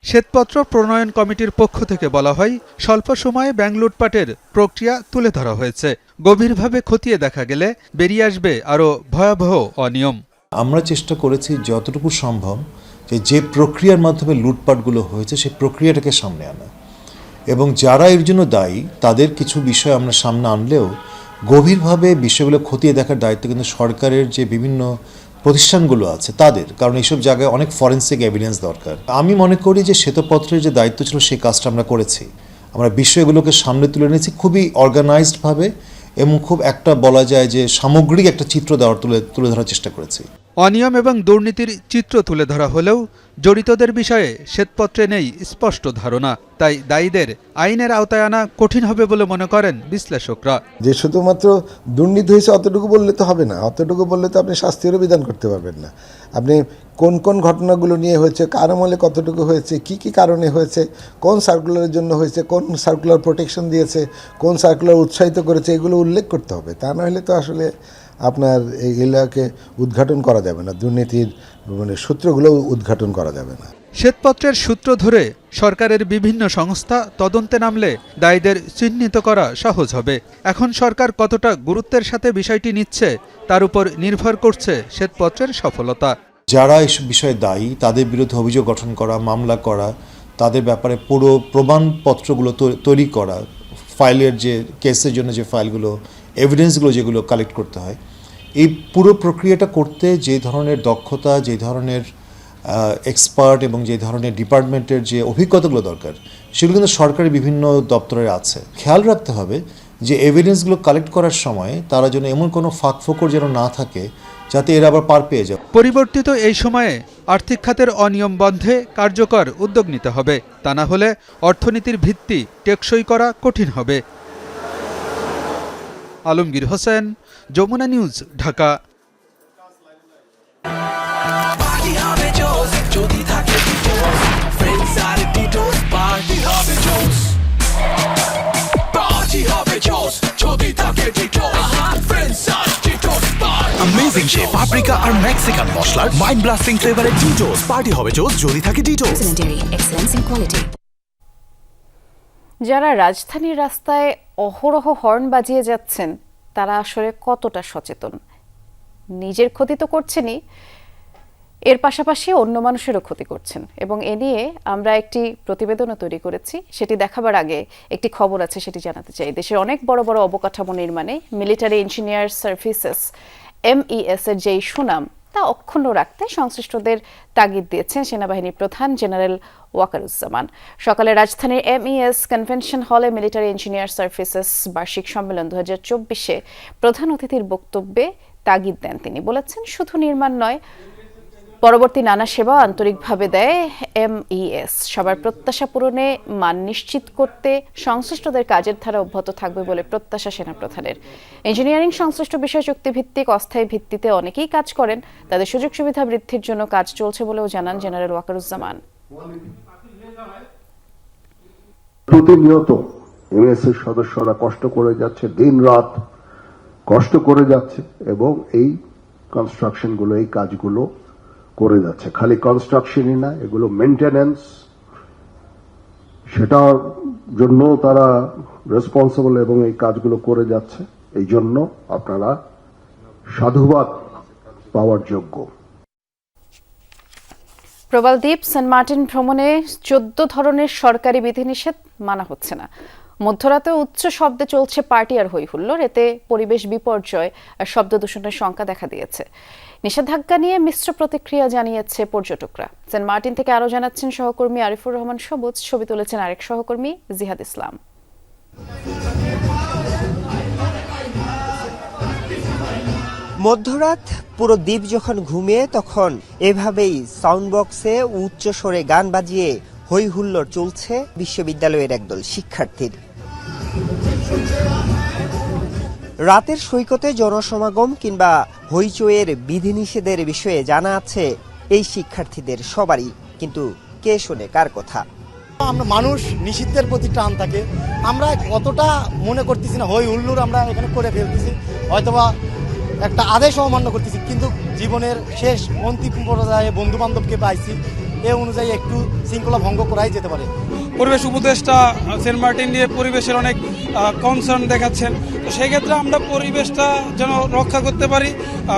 শ্বেতপত্র প্রণয়ন কমিটির পক্ষ থেকে বলা হয়, স্বল্প সময়ে ব্যাংক লুটপাটের প্রক্রিয়া তুলে ধরা হয়েছে। গভীরভাবে খতিয়ে দেখা গেলে বেরিয়ে আসবে আরও ভয়াবহ অনিয়ম। আমরা চেষ্টা করেছি যতটুকু সম্ভব যে প্রক্রিয়ার মাধ্যমে লুটপাটগুলো হয়েছে সেই প্রক্রিয়াটাকে সামনে আনা, এবং যারা এর জন্য দায়ী তাদের কিছু বিষয় আমরা সামনে আনলেও গভীরভাবে বিষয়গুলো খতিয়ে দেখার দায়িত্ব কিন্তু সরকারের যে বিভিন্ন প্রতিষ্ঠানগুলো আছে তাদের, কারণ এইসব জায়গায় অনেক ফরেন্সিক এভিডেন্স দরকার। আমি মনে করি যে শ্বেতপত্রের যে দায়িত্ব ছিল সেই কাজটা আমরা করেছি। আমরা বিষয়গুলোকে সামনে তুলে এনেছি খুবই অর্গানাইজডভাবে এবং খুব একটা বলা যায় যে সামগ্রিক একটা চিত্র তুলে ধরার চেষ্টা করেছি। অনিয়ম এবং দুর্নীতির চিত্র তুলে ধরা হলেও জড়িতদের বিষয়ে শ্বেতপত্রে নেই স্পষ্ট ধারণা, তাই দায়ীদের আইনের আওতায় আনা কঠিন হবে বলে মনে করেন বিশ্লেষকরা। যে শুধুমাত্র দুর্নীতি হয়েছে অতটুকু বললে তো হবে না, অতটুকু বললে তো আপনি শাস্তিরও বিধান করতে পারবেন না। আপনি কোন কোন ঘটনাগুলো নিয়ে হয়েছে, কার আমলে কতটুকু হয়েছে, কি কি কারণে হয়েছে, কোন সার্কুলারের জন্য হয়েছে, কোন সার্কুলার প্রোটেকশন দিয়েছে, কোন সার্কুলার উৎসাহিত করেছে, এগুলো উল্লেখ করতে হবে। তা না হলে তো আসলে আপনার এইগুলোকে উদ্ঘাটন করা যাবে না, দুর্নীতির সূত্রগুলো উদ্ঘাটন করা যাবে না। শ্বেতপত্রের সূত্র ধরে সরকারের বিভিন্ন সংস্থা তদন্তে নামলে দায়ীদের চিহ্নিত করা সহজ হবে। এখন সরকার কতটা গুরুত্বের সাথে বিষয়টি নিচ্ছে তার উপর নির্ভর করছে শ্বেতপত্রের সফলতা। যারা এইসব বিষয়ে দায়ী তাদের বিরুদ্ধে অভিযোগ গঠন করা, মামলা করা, তাদের ব্যাপারে পুরো প্রমাণপত্রগুলো তৈরি করা, ফাইলের যে কেসের জন্য যে ফাইলগুলো, এভিডেন্সগুলো যেগুলো কালেক্ট করতে হয়, এই পুরো প্রক্রিয়াটা করতে যে ধরনের দক্ষতা, যে ধরনের এক্সপার্ট এবং যে ধরনের ডিপার্টমেন্টের যে অভিজ্ঞতাগুলো দরকার, সেগুলো কিন্তু সরকারের বিভিন্ন দপ্তরে আছে। খেয়াল রাখতে হবে যে এভিডেন্সগুলো কালেক্ট করার সময় তারা যেন এমন কোনো ফাঁকফোকর যেন না থাকে যাতে এরা আবার পার পেয়ে যায়। পরিবর্তিত এই সময়ে আর্থিক খাতের অনিয়ম বন্ধে কার্যকর উদ্যোগ নিতে হবে, তা না হলে অর্থনীতির ভিত্তি টেকসই করা কঠিন হবে। Alamgir Hossain, Jamuna news, Dhaka. Amazing Chef paprika আর মেক্সিকান মশলার মাইন্ড ব্লাস্টিং ফ্লেভারে টিটোস পার্টি হবে জোস যদি থাকে টিটোস। যারা রাজধানীর রাস্তায় অহরহ হর্ন বাজিয়ে যাচ্ছেন তারা আসলে কতটা সচেতন? নিজের ক্ষতি তো করছেনই, এর পাশাপাশি অন্য মানুষেরও ক্ষতি করছেন, এবং এ নিয়ে আমরা একটি প্রতিবেদনও তৈরি করেছি। সেটি দেখাবার আগে একটি খবর আছে, সেটি জানাতে চাই। দেশের অনেক বড় বড় অবকাঠামো নির্মাণে মিলিটারি ইঞ্জিনিয়ার সার্ভিসেস MES এর যেই সুনাম তা অক্ষুণ্ণ রাখতে সংশ্লিষ্টদের তাগিদ দিয়েছেন সেনাবাহিনী প্রধান জেনারেল ওয়াকারুজ্জামান। সকালে রাজধানীর MES কনভেনশন হলে মিলিটারি ইঞ্জিনিয়ার সার্ভিসেস বার্ষিক সম্মেলন 2024-এ প্রধান অতিথির বক্তব্যে তাগিদ দেন তিনি। বলেছেন, শুধু নির্মাণ নয়, পরবর্তী নানা সেবা আন্তরিকভাবে দেয় MES। সবার প্রত্যাশা পূরণে মান নিশ্চিত করতে সংশ্লিষ্টদের কাজের ধারা অব্যাহত থাকবে বলে প্রত্যাশা সেনাপ্রধানের। ইঞ্জিনিয়ারিং সংশ্লিষ্ট বিষয় চুক্তিভিত্তিক, অস্থায়ী ভিত্তিতে অনেকেই কাজ করেন, তাদের সুযোগ সুবিধা বৃদ্ধির জন্য কাজ চলছে বলেও জানান জেনারেল ওয়াকারুজ্জামান। প্রতিনিয়ত MES এর সদস্যরা কষ্ট করে যাচ্ছে, দিন রাত কষ্ট করে যাচ্ছে এবং এই কনস্ট্রাকশন গুলো, এই কাজগুলো করে যাচ্ছে। খালি কনস্ট্রাকশনই না, এগুলো মেইনটেনেন্স, সেটার জন্য তারা রেসপন্সিবল এবং এই কাজগুলো করে যাচ্ছে। এই জন্য আপনারা সাধুবাদ পাওয়ার যোগ্য। প্রবাল দ্বীপ সেন্ট মার্টিন ভ্রমণে 14 ধরনের সরকারি বিধিনিষেধ মানা হচ্ছে না। মধ্যরাতে উচ্চ শব্দে চলছে পার্টি আর হই হুল্লোড়, এতে পরিবেশ বিপর্যয় আর শব্দ দূষণের শঙ্কা দেখা দিয়েছে। নিষেধাজ্ঞা নিয়ে মিশ্র প্রতিক্রিয়া জানিয়েছে পর্যটকরা। সেন্ট মার্টিন থেকে আরো জানাচ্ছেন সহকর্মী আরিফুর রহমান সবুজ, ছবি তুলেছেন আরেক সহকর্মী জিহাদ ইসলাম। মধ্যরাত পুরো দ্বীপ যখন ঘুমিয়ে তখন এভাবেই সাউন্ড বক্সে উচ্চ স্বরে গান বাজিয়ে হই হুল্লোড় চলছে বিশ্ববিদ্যালয়ের একদল শিক্ষার্থীর। রাতের সৈকতে জনসমাগম কিংবা হইচইয়ের বিধিনিষেধের বিষয়ে জানা আছে এই শিক্ষার্থীদের সবারই, কিন্তু কে শোনে কার কথা? আমরা মানুষ নিষিদ্ধের প্রতি টান থাকে, আমরা কতটা মনে করতেছি না হই হুল্লোড় আমরা এখানে করে ফেলতেছি, হয়তোবা একটা আদেশ অমান্য করতেছি, কিন্তু জীবনের শেষ অন্তিম পর্যায়ে বন্ধু বান্ধবকে পাইছি, এ অনুযায়ী একটু শৃঙ্খলা ভঙ্গ করাই যেতে পারে। পরিবেশ উপদেষ্টা সেন্ট মার্টিন নিয়ে পরিবেশের অনেক কনসার্ন দেখাচ্ছেন, তো সেই ক্ষেত্রে আমরা পরিবেশটা যেন রক্ষা করতে পারি,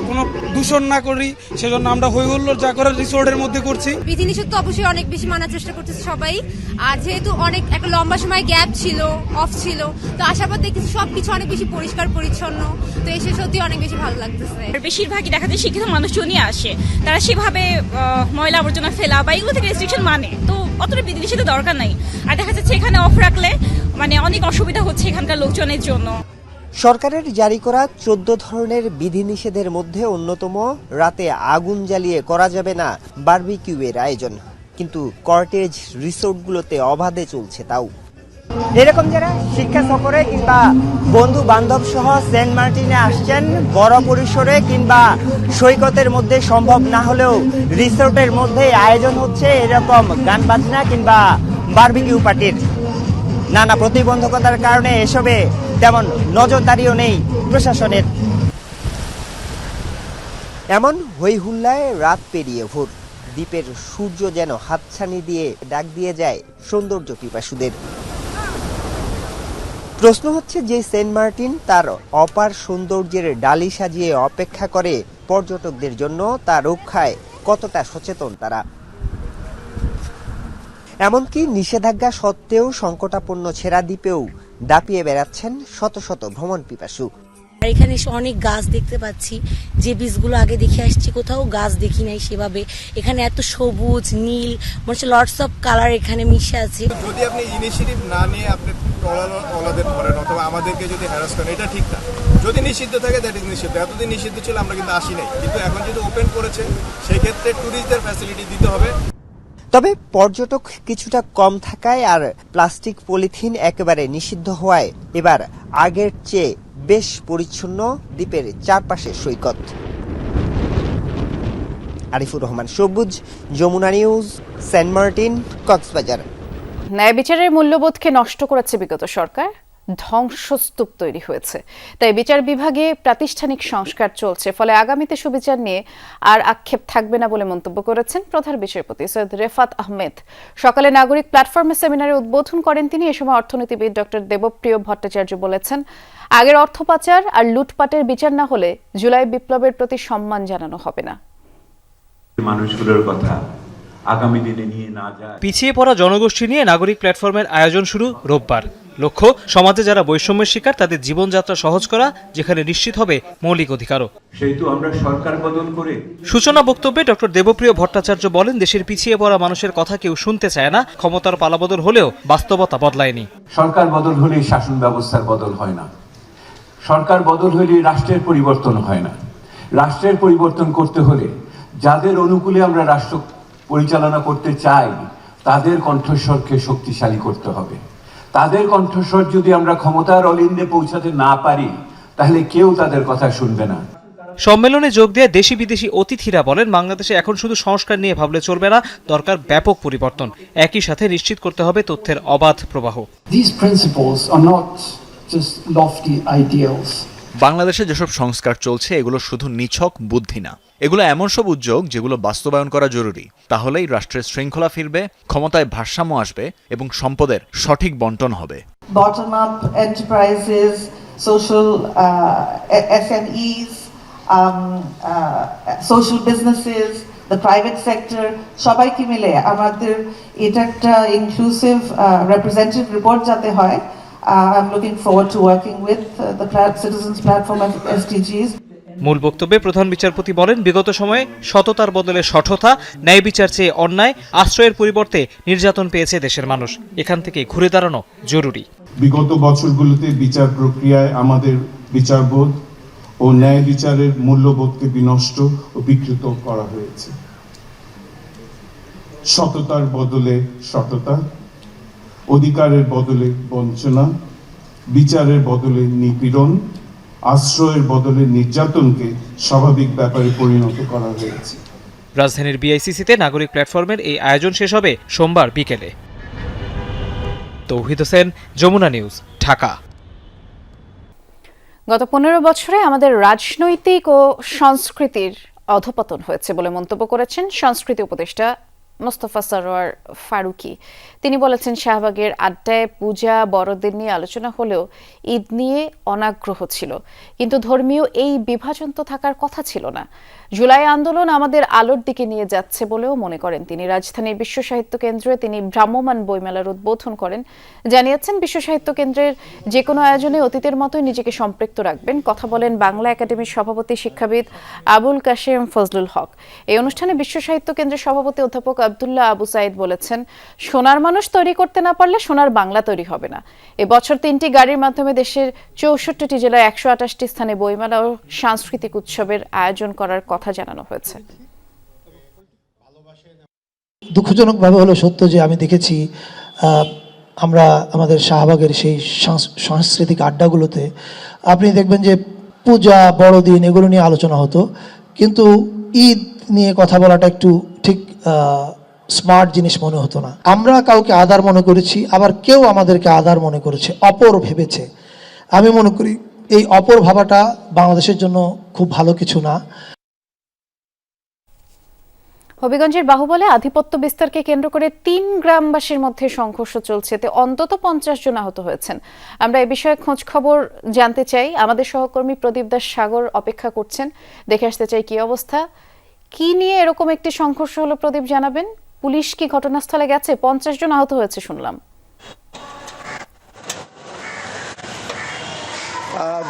কোনো দূষণ না করি, সেজন্য আমরা হই হুল্লোড় যা করে রিসোর্টের মধ্যে করছি। বিধিনিষেধ তো অবশ্যই অনেক বেশি মানার চেষ্টা করতেছে সবাই, আর যেহেতু অনেক একটা লম্বা সময় গ্যাপ ছিল, অফ ছিল, তো আসার পর দেখতেছি সবকিছু অনেক বেশি পরিষ্কার পরিচ্ছন্ন, তো এসে সত্যি অনেক বেশি ভালো লাগতেছে। বেশিরভাগই দেখা যায় শিক্ষিত মানুষজন নিয়ে আসে, তারা সেভাবে ময়লা আবর্জনা ফেলা বা এগুলো থেকে রেস্ট্রিকশন মানে, তো অতটা বিধিনিষেধের দরকার নাই। আর দেখা যাচ্ছে এখানে অফ রাখলে মানে অনেক অসুবিধা হচ্ছে এখানকার লোকজনের জন্য। সরকারের জারি করা 14 ধরনের বিধিনিষেধের মধ্যে অন্যতম রাতে আগুন জ্বালিয়ে করা যাবে না বারবিকিউয়ের আয়োজন, কিন্তু কটেজ রিসোর্টগুলোতে অবাধে চলছে তাও। এরকম যারা শিক্ষা সফরে কিংবা বন্ধু বান্ধব সহ সেন্ট মার্টিনে আসছেন, বড় পরিসরে কিংবা সৈকতের মধ্যে সম্ভব না হলেও রিসোর্টের মধ্যে আয়োজন হচ্ছে এরকম গান বাজনা কিংবা বারবিকিউ পার্টির। নানা প্রতিবন্ধকতার কারণে এসবে তেমন নজরদারিও নেই প্রশাসনের। এমন হই হুল্লায় রাত পেরিয়ে ভোর, দ্বীপের সূর্য যেন হাতছানি দিয়ে ডাক দিয়ে যায় সৌন্দর্য পিপাসুদের। প্রশ্ন হচ্ছে, যে সেন্ট মার্টিন তার অপার সৌন্দর্যের ডালি সাজিয়ে অপেক্ষা করে পর্যটকদের জন্য, তা রক্ষায় কতটা সচেতন তারা? এমনকি নিষেধাজ্ঞা সত্ত্বেও সংকটাপন্ন ছেড়া দ্বীপেও দাপিয়ে বেড়াচ্ছেন শত শত ভ্রমণ পিপাসু। এখানে অনেক গাছ দেখতে পাচ্ছি, যে বীজগুলো আগে দেখে আসছি কোথাও গাছ দেখি নাই সেভাবে। এখানে এত সবুজ নীল মনে লটস অফ কালার এখানে মিশে আছে। যদি আপনি ইনিশিয়েটিভ না নিয়ে আপনি ট্রলারদের ধরেন অথবা আমাদেরকে যদি হ্যারাস করেন, এটা ঠিক না। যদি নিষিদ্ধ থাকে দ্যাট ইজ নিষিদ্ধ। এতদিন নিষিদ্ধ ছিল, আমরা কিন্তু আসি নাই, কিন্তু এখন যদি ওপেন করেছে সেই ক্ষেত্রে ট্যুরিস্টদের ফ্যাসিলিটি দিতে হবে। তবে পর্যটক কিছুটা কম থাকায় আর প্লাস্টিক পলিথিন একেবারে নিষিদ্ধ হওয়ায় এবার আগের চেয়ে বেশ পরিচ্ছন্ন দ্বীপের চারপাশে সৈকত। Arifur Rahman Sabuj, Jamuna news, Saint Martin, Cox's Bazar. ন্যায় বিচারের মূল্যবোধকে নষ্ট করেছে বিগত সরকার, ধ্বংসস্তূপ তৈরি হয়েছে। তাই বিচার বিভাগে প্রাতিষ্ঠানিক সংস্কার চলছে, ফলে আগামীতে সুবিচার নিয়ে আর আক্ষেপ থাকবে না বলে মন্তব্য করেছেন প্রধান বিচারপতি সৈয়দ রেফাত আহমেদ। সকালে নাগরিক প্ল্যাটফর্মে সেমিনারে উদ্বোধন করেন তিনি। এ সময় অর্থনীতিবিদ ডক্টর দেবপ্রিয় ভট্টাচার্য বলেছেন, আগের অর্থ পাচার আর লুটপাটের বিচার না হলে জুলাই বিপ্লবের প্রতি সম্মান জানানো হবে না। মানুষগুলোর কথা আগামী দিনে নিয়ে না যায়। পিছিয়ে পড়া জনগোষ্ঠী নিয়ে নাগরিক প্ল্যাটফর্মের আয়োজন শুরু রোববার। লক্ষ্য, সমাজে যারা বৈষম্যের শিকার তাদের জীবনযাত্রা সহজ করা, যেখানে নিশ্চিত হবে মৌলিক অধিকারও। সেহেতু আমরা সরকার বদল করে। সূচনা বক্তব্যে ডক্টর দেবপ্রিয় ভট্টাচার্য বলেন, দেশের পিছিয়ে পড়া মানুষের কথা কেউ শুনতে চায় না। ক্ষমতার পালাবদল হলেও বাস্তবতা বদলায়নি। সরকার বদল হলেই শাসন ব্যবস্থার বদল হয় না, সরকার বদল হলেই রাষ্ট্রের পরিবর্তন হয় না। রাষ্ট্রের পরিবর্তন করতে হলে যাদের অনুকূলে আমরা রাষ্ট্র পরিচালনা করতে চাই তাদের কণ্ঠস্বরকে শক্তিশালী করতে হবে। তাদের কণ্ঠস্বর যদি আমরা ক্ষমতার অলিন্দে পৌঁছাতে না পারি, তাহলে কেউ তাদের কথা শুনবে না। সম্মেলনে যোগ দিয়ে দেশি বিদেশি অতিথিরা বলেন, বাংলাদেশে এখন শুধু সংস্কার নিয়ে ভাবলে চলবে না, দরকার ব্যাপক পরিবর্তন। একই সাথে নিশ্চিত করতে হবে তথ্যের অবাধ প্রবাহ। বাংলাদেশে যেসব সংস্কার চলছে এগুলো শুধু নিছক বুদ্ধি না, এগুলো এমন সব উদ্যোগ যেগুলো বাস্তবায়ন করা জরুরি। তাহলেই রাষ্ট্রের শৃঙ্খলা ফিরবে, ক্ষমতায় ভারসাম্য আসবে এবং সম্পদের সঠিক বন্টন হবে। Bottom up enterprises, social SMEs, social businesses, the private sector, সবাইকে মিলে আমাদের এটা একটা ইনক্লুসিভ রিপ্রেজেন্টেটিভ রিপোর্ট যাতে হয়। I'm looking forward to working with the Citizens Platform of SDGs. মূল বক্তব্যে প্রধান বিচারপতি বলেন, বিগত সময়ে সততার বদলে সঠতা, ন্যায় বিচার চেয়ে অন্যায়, আশ্রয়ের পরিবর্তে নির্যাতন পেয়েছে দেশের মানুষ। এখান থেকে ঘুরে দাঁড়ানো জরুরি। বিগত বছরগুলোতে বিচার প্রক্রিয়ায় আমাদের বিচারবোধ ও ন্যায় বিচারের মূল্যবোধকে বিনষ্ট ও বিকৃত করা হয়েছে। সততার বদলে সততা, অধিকারের বদলে বঞ্চনা, বিচারের বদলে নিপীড়ন, আশ্রয়ের বদলে নির্যাতনকে স্বাভাবিক ব্যাপারে পরিণত করা হয়েছে। রাজধানীর BICC-তে নাগরিক প্ল্যাটফর্মের এই আয়োজন শেষ হবে সোমবার বিকেলে। তৌহিদ হোসেন, যমুনা নিউজ, ঢাকা। গত 15 বছরে আমাদের রাজনৈতিক ও সংস্কৃতির অধপতন হয়েছে বলে মন্তব্য করেছেন সংস্কৃতি উপদেষ্টা মোস্তফা সরোয়ার ফারুকী। তিনি বলেছেন, শাহবাগের আড্ডায় পূজা বড়দিন নিয়ে আলোচনা হলেও ঈদ নিয়ে অনাগ্রহ ছিল, কিন্তু ধর্মীয় এই বিভাজন তো থাকার কথা ছিল না। জুলাই আন্দোলন আমাদের আলোর দিকে নিয়ে যাচ্ছে বলেও মনে করেন তিনি। রাজধানীর বিশ্ব সাহিত্য কেন্দ্রে তিনি ভ্রাম্যমাণ বইমেলার উদ্বোধন করেন। জানিয়েছেন, বিশ্ব সাহিত্য কেন্দ্রের যে কোনো আয়োজনে অতীতের মতোই নিজেকে সম্পৃক্ত রাখবেন। কথা বলেন বাংলা একাডেমির সভাপতি শিক্ষাবিদ আবুল কাশেম ফজলুল হক। এই অনুষ্ঠানে বিশ্ব সাহিত্য কেন্দ্রের সভাপতি অধ্যাপক আব্দুল্লাহ আবু সাইদ বলেছেন, সোনার মানুষ তৈরি করতে না পারলে সোনার বাংলা তৈরি হবে না। এবছর 3টি গাড়ির মাধ্যমে দেশের 64টি জেলায় 128টি স্থানে বইমেলা ও সাংস্কৃতিক উৎসবের আয়োজন করার কথা জানানো হয়েছে। দুঃখজনকভাবে হলো সত্য যে আমি দেখেছি আমরা আমাদের শাহবাগের সেই সাংস্কৃতিক আড্ডাগুলোতে আপনি দেখবেন যে পূজা বড়দিন এগুলো নিয়ে আলোচনা হতো, কিন্তু ঈদ নিয়ে কথা বলাটা একটু ঠিক স্মার্ট জিনিস মনে হতো না। আমরা কাউকে আদার মনে করেছি, আবার কেউ আমাদেরকে আদার মনে করেছে, অপর ভেবেছে। আমি মনে করি এই অপর ভাবাটা বাংলাদেশের জন্য খুব ভালো কিছু না। হবিগঞ্জের বাহুবলে আধিপত্য বিস্তারকে কেন্দ্র করে 3 গ্রামবাসীর মধ্যে সংঘর্ষ চলছে, এতে অন্তত 50 জন আহত হয়েছেন। আমরা এ বিষয়ে খোঁজ খবর জানতে চাই। আমাদের সহকর্মী প্রদীপ দাস সাগর অপেক্ষা করছেন। দেখে আসতে চাই কি অবস্থা, কি নিয়ে এরকম একটি সংঘর্ষ হলো। প্রদীপ, জানাবেন। পুলিশ কি ঘটনাস্থলে গেছে? 50 জন আহত হয়েছে শুনলাম।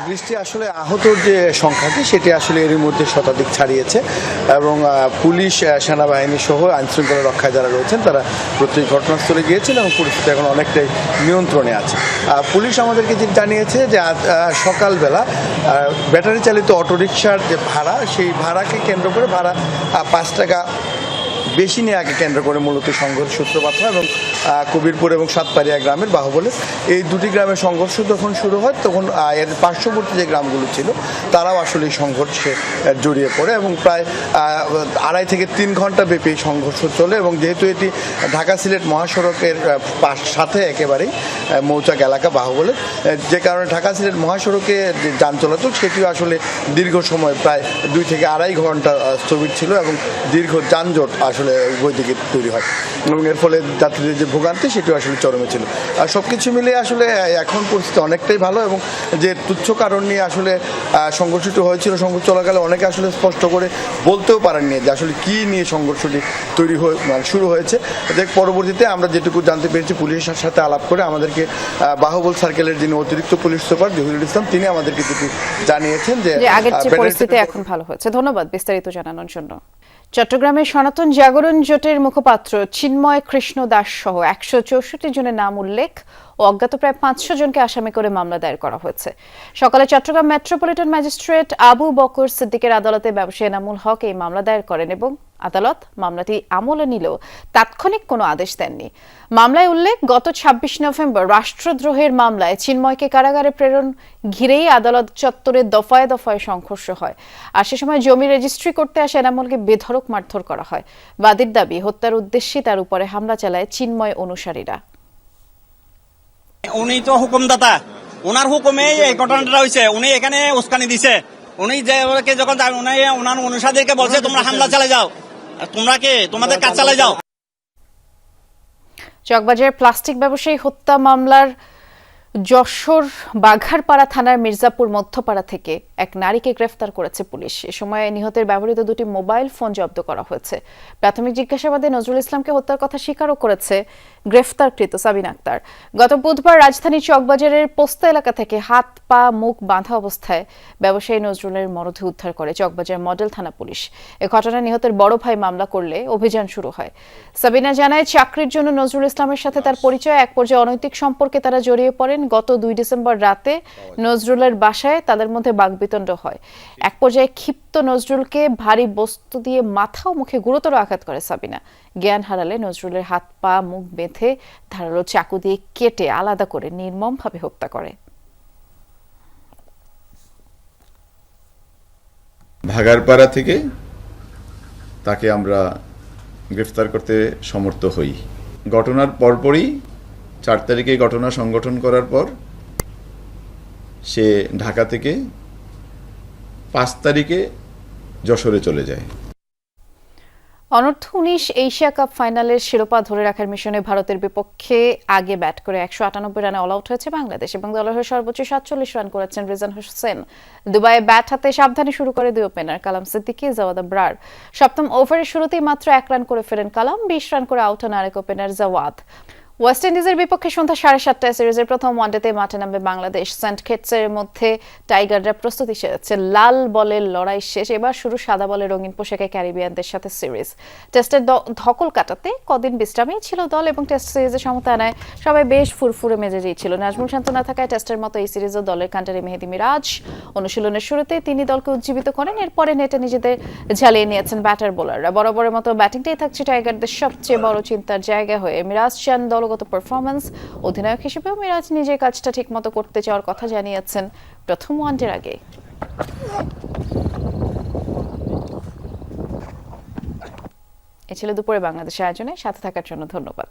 বৃষ্টি আসলে আহতর যে সংখ্যাটি সেটি আসলে এর মধ্যে শতাধিক ছাড়িয়েছে এবং পুলিশ সেনাবাহিনী সহ আইনশৃঙ্খলা রক্ষায় যারা রয়েছেন তারা প্রত্যেক ঘটনাস্থলে গিয়েছেন এবং পরিস্থিতি এখন অনেকটাই নিয়ন্ত্রণে আছে। পুলিশ আমাদেরকে যেটি জানিয়েছে যে সকালবেলা ব্যাটারি চালিত অটোরিকশার যে ভাড়া, সেই ভাড়াকে কেন্দ্র করে ভাড়া 5 টাকা বেশি নেওয়াকে কেন্দ্র করে মূলত সংঘর্ষ সূত্রপাত হয় এবং কবিরপুর এবং সাতপাড়িয়া গ্রামের বাহুবলে এই দুটি গ্রামের সংঘর্ষ যখন শুরু হয় তখন এর পার্শ্ববর্তী যে গ্রামগুলো ছিল তারাও আসলে এই সংঘর্ষে জড়িয়ে পড়ে এবং প্রায় 2.5 থেকে 3 ঘন্টা ব্যাপী এই সংঘর্ষ চলে এবং যেহেতু এটি ঢাকা সিলেট মহাসড়কের সাথে একেবারেই মৌচাক এলাকা বাহুবলে, যে কারণে ঢাকা সিলেট মহাসড়কে যে যান চলাচল সেটিও আসলে দীর্ঘ সময় প্রায় 2 থেকে 2.5 ঘন্টা স্থগিত ছিল এবং দীর্ঘ যানজট আসলে উভয় দিকে তৈরি হয় এবং এর ফলে যাত্রীদের যে ভোগান্তি সেটিও আসলে চরমে ছিল। আর সব কিছু মিলিয়ে আসলে এখন পরিস্থিতি অনেকটাই ভালো এবং যে তুচ্ছ কারণ নিয়ে আসলে সংঘর্ষটি হয়েছিল, সংঘর্ষ চলাকালে অনেকে আসলে স্পষ্ট করে বলতেও পারেননি যে আসলে কী নিয়ে সংঘর্ষটি তৈরি হয়ে শুরু হয়েছে। যে পরবর্তীতে আমরা যেটুকু জানতে পেরেছি পুলিশের সাথে আলাপ করে আমাদেরকে বাহুবল সার্কেলের যিনি অতিরিক্ত পুলিশ সুপার জহিরুল ইসলাম তিনি আমাদেরকে যেটি জানিয়েছেন যে আগের চেয়ে পরিস্থিতি এখন ভালো হয়েছে। ধন্যবাদ বিস্তারিত জানানোর জন্য। চট্টগ্রামের সনাতন জাগরণ জোটের মুখপাত্র চিন্ময় কৃষ্ণ দাস সহ 164 জনের নাম উল্লেখ ও অজ্ঞাত প্রায় 500 জনকে আসামি করে মামলা দায়ের করা হয়েছে। সকালে চট্টগ্রাম মেট্রোপলিটন ম্যাজিস্ট্রেট আবু বকর সিদ্দিকের আদালতে ব্যবসায়ী এনামুল হক এই মামলা দায়ের করেন এবং আদালত মামলাটি আমলে নিলেও তাৎক্ষণিক কোনো আদেশ দেননি। মামলায় উল্লেখ, গত 26 নভেম্বর রাষ্ট্রদ্রোহের মামলায় চিন্ময়কে কারাগারে প্রেরণ ঘিরেই আদালত চত্বরে দফায় দফায় সংঘর্ষ হয়। আর সে সময় জমি রেজিস্ট্রি করতে আসে এনামুলকে বেধড়ক মারধর করা হয়। বাদীর দাবি, হত্যার উদ্দেশ্যে তার উপরে হামলা চালায় চিন্ময় অনুসারীরা। উনি তো হুকুমদাতা, ওনার হুকুমে এই ঘটনাটা হয়েছে। উনি এখানে উস্কানি দিছে। উনি যে যখন ওনার অনুসারীদেরকে বলছে তোমরা হামলা চালিয়ে যাও, তোমরা কে তোমাদের কাজ চালিয়ে যাও। চকবাজারের প্লাস্টিক ব্যবসায়ী হত্যা মামলার যশোর বাঘারপাড়া থানার মির্জাপুর মধ্যপাড়া থেকে এক নারীকে গ্রেফতার করেছে পুলিশ। এ সময় নিহতের ব্যবহৃত 2টি মোবাইল ফোন জব্দ করা হয়েছে। প্রাথমিক জিজ্ঞাসাবাদে নজরুল ইসলামকে হত্যার কথা স্বীকারও করেছে গ্রেফতারকৃত সাবিনা আক্তার। গত বুধবার রাজধানীর চকবাজারের পোস্তা এলাকা থেকে হাত পা মুখ বাঁধা অবস্থায় ব্যবসায়ী নজরুলের মরদেহ উদ্ধার করে চকবাজার মডেল থানা পুলিশ। এ ঘটনায় নিহতের বড় ভাই মামলা করলে অভিযান শুরু হয়। সাবিনা জানায়, চাকরির জন্য নজরুল ইসলামের সাথে তার পরিচয়। এক পর্যায়ে অনৈতিক সম্পর্কে তারা জড়িয়ে পড়েন। গত 2 ডিসেম্বর রাতে নজরুলের বাসায় তাদের মধ্যে বাকবিতণ্ড হয়। এক পর্যায়ে ক্ষিপ্ত নজরুলকে ভারী বস্তু দিয়ে মাথা ও মুখে গুরুতর আঘাত করে সাবিনা। জ্ঞান হারালে নজরুলের হাত পা মুখ বেঁধে ধারালো চাকু দিয়ে কেটে আলাদা করে নির্মমভাবে হত্যা করে। ভাগারপাড়া থেকে তাকে আমরা গ্রেফতার করতে সমর্থ হই। ঘটনার পরপরই 4 তারিখে ঘটনা সংগঠন করার পর সে ঢাকা থেকে 5 তারিখে যশোরে চলে যায়। অনূর্ধ্ব-19 এশিয়া কাপ ফাইনালের শিরোপা ধরে রাখার মিশনে ভারতের বিপক্ষে আগে ব্যাট করে 198 রানে অল আউট হয়েছে বাংলাদেশ এবং দলের হয়ে সর্বোচ্চ 47 রান করেছেন রিজন হোসেন। দুবাইয়ে ব্যাট হাতে সাবধানে শুরু করে দুই ওপেনার কালাম সিদ্দিকী, জাওয়াদ আবরার। সপ্তম ওভারের শুরুতেই মাত্র 1 রান করে ফেরেন কালাম, 20 রান করে আউট হন আরেক ওপেনার জাওয়াদ। ওয়েস্ট ইন্ডিজের বিপক্ষে সন্ধ্যা 7:30টায় সিরিজের প্রথম ওয়ানডেতে মাঠে নামবে বাংলাদেশ। সেন্ট কিটসের মধ্যে টাইগাররা প্রস্তুতি সেরেছে। লাল বলের লড়াই শেষ, এবার শুরু সাদা বলের রঙিন পোশাকে ক্যারিবিয়ানদের সাথে সিরিজ। টেস্টের ধকল কাটাতে কদিন বিশ্রামেই ছিল দল এবং টেস্ট সিরিজে সমতা আনায় সবাই বেশ ফুরফুরে মেজাজেই ছিল। নাজমুল শান্ত না থাকায় টেস্টের মতো এই সিরিজও দলের কান্ডারি মেহেদী মিরাজ। অনুশীলনের শুরুতে তিনি দলকে উজ্জীবিত করেন, এরপরে নেটে নিজেদের ঝালিয়ে নিয়েছেন ব্যাটার বোলাররা। বরাবরের মতো ব্যাটিংটাই থাকছে টাইগারদের সবচেয়ে বড় চিন্তার জায়গা হয়ে। মিরাজ চান দলগত পারফরম্যান্স। অধিনায়ক হিসেবেও মিরাজ নিজের কাজটা ঠিকমতো করতে চাওয়ার কথা জানিয়েছেন প্রথম ওয়ানডের আগে। এ ছিল দুপুরে বাংলাদেশের আয়োজনে, সাথে থাকার জন্য ধন্যবাদ।